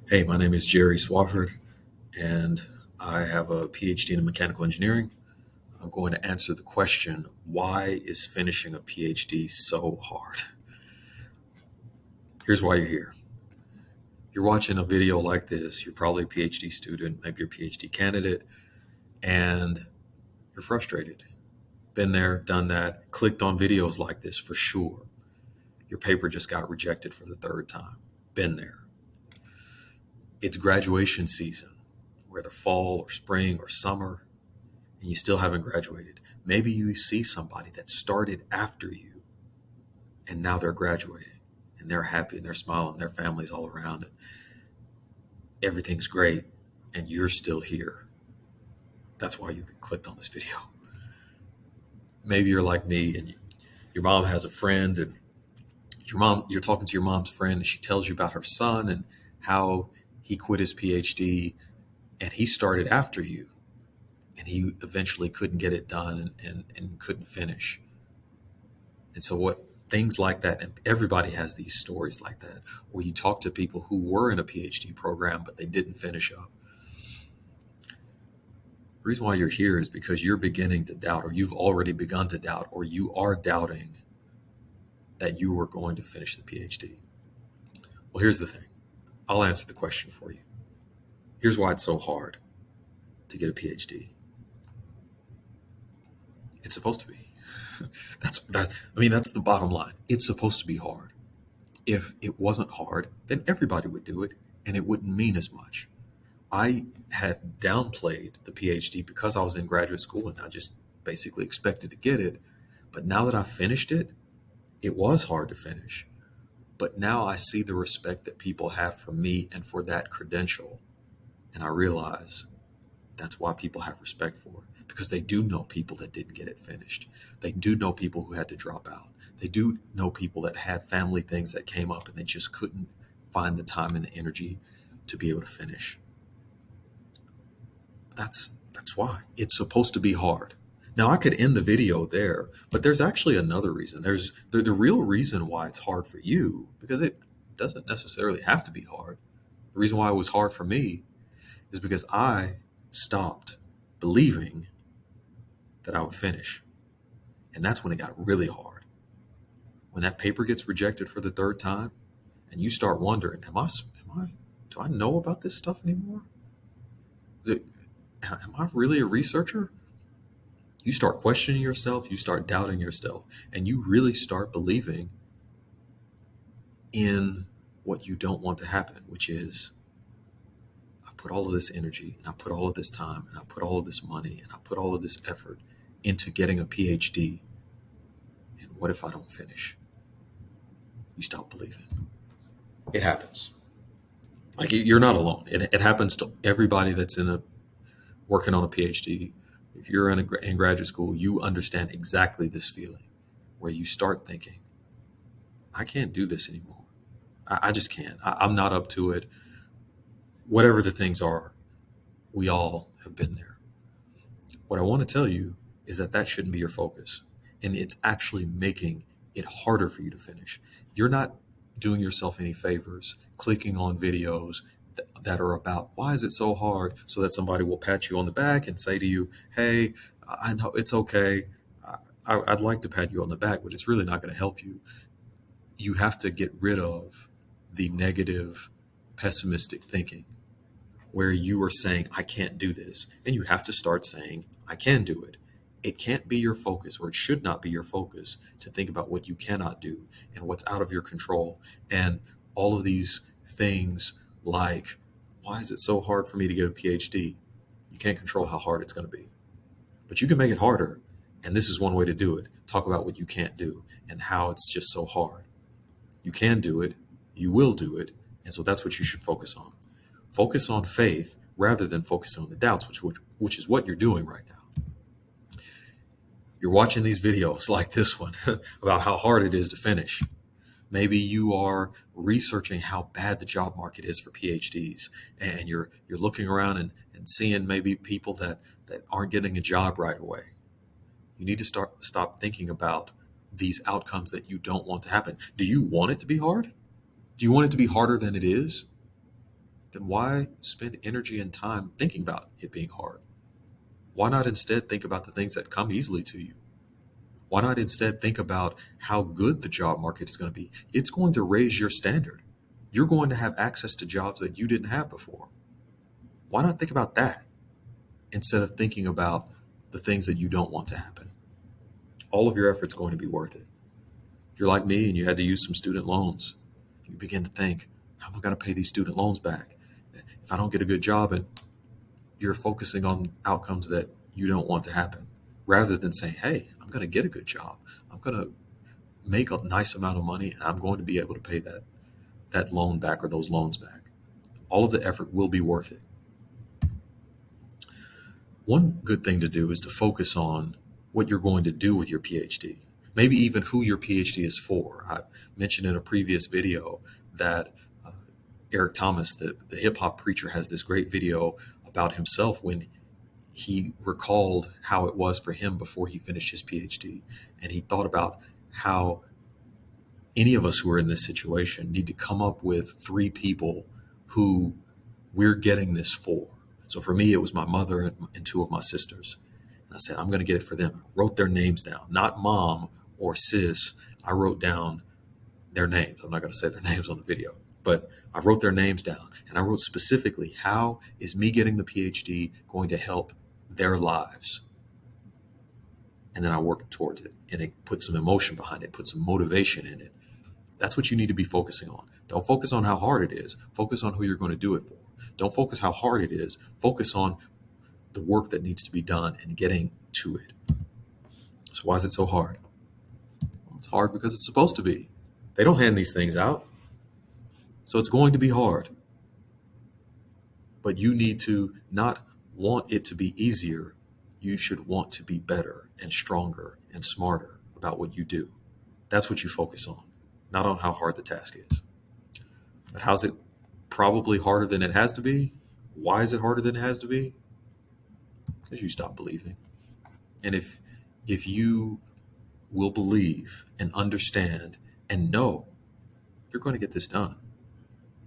Hey, my name is Jerry Swafford, and I have a PhD in mechanical engineering. I'm going to answer the question, why is finishing a PhD so hard? Here's why you're here. You're watching a video like this, you're probably a PhD student, maybe you're a PhD candidate, and you're frustrated. Been there, done that, clicked on videos like this for sure. Your paper just got rejected for the third time. Been there. It's graduation season, whether fall or spring or summer, and you still haven't graduated. Maybe you see somebody that started after you and now they're graduating and they're happy and they're smiling, their family's all around it. Everything's great and you're still here. That's why you clicked on this video. Maybe you're like me and your mom has a friend and you're talking to your mom's friend and she tells you about her son and how he quit his PhD and he started after you and he eventually couldn't get it done and couldn't finish. And so what things like that, and everybody has these stories like that, where you talk to people who were in a PhD program, but they didn't finish up. The reason why you're here is because you're beginning to doubt, or you've already begun to doubt, or you are doubting that you were going to finish the PhD. Well, here's the thing. I'll answer the question for you. Here's why it's so hard to get a PhD. It's supposed to be. That's the bottom line. It's supposed to be hard. If it wasn't hard, then everybody would do it and it wouldn't mean as much. I had downplayed the PhD because I was in graduate school and I just basically expected to get it. But now that I finished it, it was hard to finish. But now I see the respect that people have for me and for that credential. And I realize that's why people have respect for it, because they do know people that didn't get it finished. They do know people who had to drop out. They do know people that had family things that came up and they just couldn't find the time and the energy to be able to finish. That's why it's supposed to be hard. Now I could end the video there, but there's actually another reason. There's the real reason why it's hard for you, because it doesn't necessarily have to be hard. The reason why it was hard for me is because I stopped believing that I would finish. And that's when it got really hard. When that paper gets rejected for the third time and you start wondering, do I know about this stuff anymore? Am I really a researcher? You start questioning yourself, you start doubting yourself, and you really start believing in what you don't want to happen, which is, I put all of this energy and I put all of this time and I put all of this money and I put all of this effort into getting a PhD. And what if I don't finish? You stop believing. It happens. Like, you're not alone. It happens to everybody that's working on a PhD. If you're in graduate school, you understand exactly this feeling where you start thinking, I can't do this anymore. I just can't. I'm not up to it. Whatever the things are, we all have been there. What I want to tell you is that shouldn't be your focus. And it's actually making it harder for you to finish. You're not doing yourself any favors clicking on videos that are about why is it so hard, so that somebody will pat you on the back and say to you, hey, I know it's okay. I'd like to pat you on the back, but it's really not going to help you. You have to get rid of the negative, pessimistic thinking where you are saying, I can't do this. And you have to start saying, I can do it. It can't be your focus, or it should not be your focus, to think about what you cannot do and what's out of your control. And all of these things like, why is it so hard for me to get a PhD? You can't control how hard it's going to be. But you can make it harder. And this is one way to do it. Talk about what you can't do and how it's just so hard. You can do it. You will do it. And so that's what you should focus on. Focus on faith rather than focusing on the doubts, which is what you're doing right now. You're watching these videos like this one about how hard it is to finish. Maybe you are researching how bad the job market is for PhDs, and you're looking around and seeing maybe people that aren't getting a job right away. You need to stop thinking about these outcomes that you don't want to happen. Do you want it to be hard? Do you want it to be harder than it is? then why spend energy and time thinking about it being hard? Why not instead think about the things that come easily to you? Why not instead think about how good the job market is going to be? It's going to raise your standard. You're going to have access to jobs that you didn't have before. Why not think about that instead of thinking about the things that you don't want to happen? All of your effort's going to be worth it. If you're like me and you had to use some student loans, you begin to think, how am I going to pay these student loans back? If I don't get a good job, and you're focusing on outcomes that you don't want to happen rather than saying, hey, I'm going to get a good job. I'm going to make a nice amount of money and I'm going to be able to pay that loan back or those loans back. All of the effort will be worth it. One good thing to do is to focus on what you're going to do with your PhD, maybe even who your PhD is for. I mentioned in a previous video that Eric Thomas, the hip hop preacher, has this great video about himself when he recalled how it was for him before he finished his PhD. And he thought about how any of us who are in this situation need to come up with 3 people who we're getting this for. So for me, it was my mother and 2 of my sisters. And I said, I'm going to get it for them. I wrote their names down, not mom or sis. I wrote down their names. I'm not going to say their names on the video, but I wrote their names down. And I wrote specifically, how is me getting the PhD going to help their lives? And then I worked towards it. And it put some emotion behind it, put some motivation in it. That's what you need to be focusing on. Don't focus on how hard it is. Focus on who you're going to do it for. Don't focus how hard it is. Focus on the work that needs to be done and getting to it. So why is it so hard? Well, it's hard because it's supposed to be. They don't hand these things out. So it's going to be hard. But you need to not want it to be easier. You should want to be better and stronger and smarter about what you do. That's what you focus on, not on how hard the task is. But how's it probably harder than it has to be? Why is it harder than it has to be? Because you stop believing. And if you will believe and understand and know, you're going to get this done.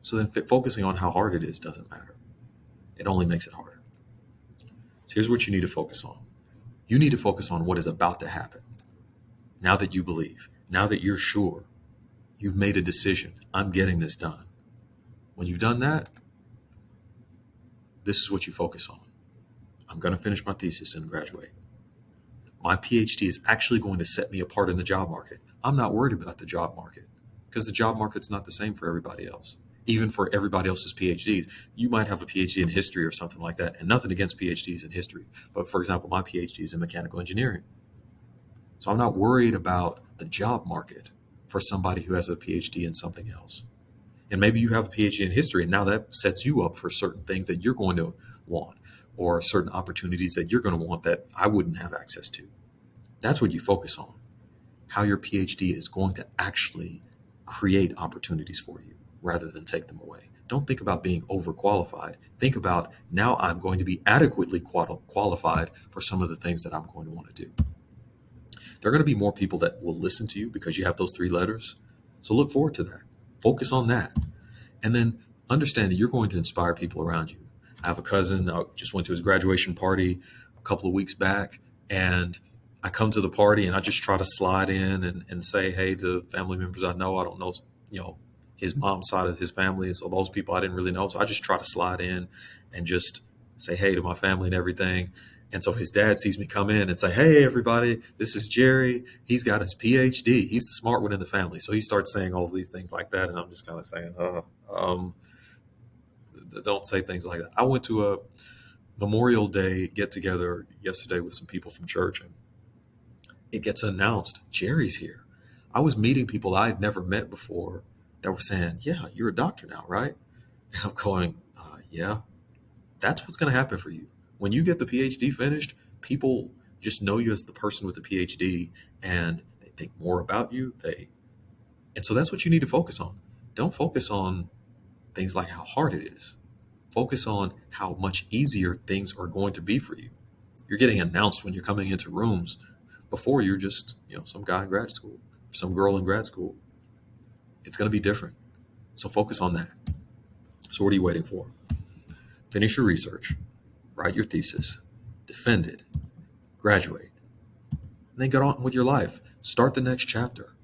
So then focusing on how hard it is doesn't matter. It only makes it harder. So here's what you need to focus on. You need to focus on what is about to happen. Now that you believe, now that you're sure, you've made a decision. I'm getting this done. When you've done that, this is what you focus on. I'm going to finish my thesis and graduate. My PhD is actually going to set me apart in the job market. I'm not worried about the job market because the job market's not the same for everybody else. Even for everybody else's PhDs, you might have a PhD in history or something like that, and nothing against PhDs in history. But for example, my PhD is in mechanical engineering. So I'm not worried about the job market for somebody who has a PhD in something else. And maybe you have a PhD in history, and now that sets you up for certain things that you're going to want, or certain opportunities that you're going to want that I wouldn't have access to. That's what you focus on, how your PhD is going to actually create opportunities for you rather than take them away. Don't think about being overqualified. Think about, now I'm going to be adequately qualified for some of the things that I'm going to want to do. There are going to be more people that will listen to you because you have those 3 letters. So look forward to that. Focus on that. And then understand that you're going to inspire people around you. I have a cousin, I just went to his graduation party a couple of weeks back, and I come to the party and I just try to slide in and say hey to family members I know. I don't know, his mom's side of his family. So those people I didn't really know. So I just try to slide in and just say hey to my family and everything. And so his dad sees me come in and say, hey, everybody, this is Jerry. He's got his PhD. He's the smart one in the family. So he starts saying all of these things like that. And I'm just kind of saying, don't say things like that. I went to a Memorial Day get together yesterday with some people from church, and it gets announced, Jerry's here. I was meeting people I had never met before that were saying, yeah, you're a doctor now, right? And I'm going, yeah, that's what's going to happen for you. When you get the PhD finished, people just know you as the person with the PhD, and they think more about you. And so that's what you need to focus on. Don't focus on things like how hard it is. Focus on how much easier things are going to be for you. You're getting announced when you're coming into rooms. Before, you're just, some guy in grad school, some girl in grad school. It's going to be different. So focus on that. So what are you waiting for? Finish your research, write your thesis, defend it, graduate, and then get on with your life. Start the next chapter.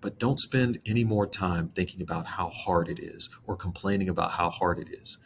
But don't spend any more time thinking about how hard it is or complaining about how hard it is.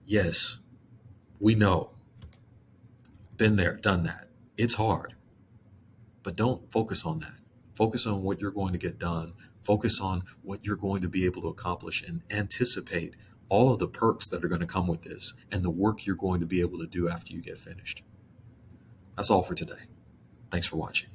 Yes, we know. Been there, done that. It's hard. But don't focus on that. Focus on what you're going to get done. Focus on what you're going to be able to accomplish and anticipate all of the perks that are going to come with this and the work you're going to be able to do after you get finished. That's all for today. Thanks for watching.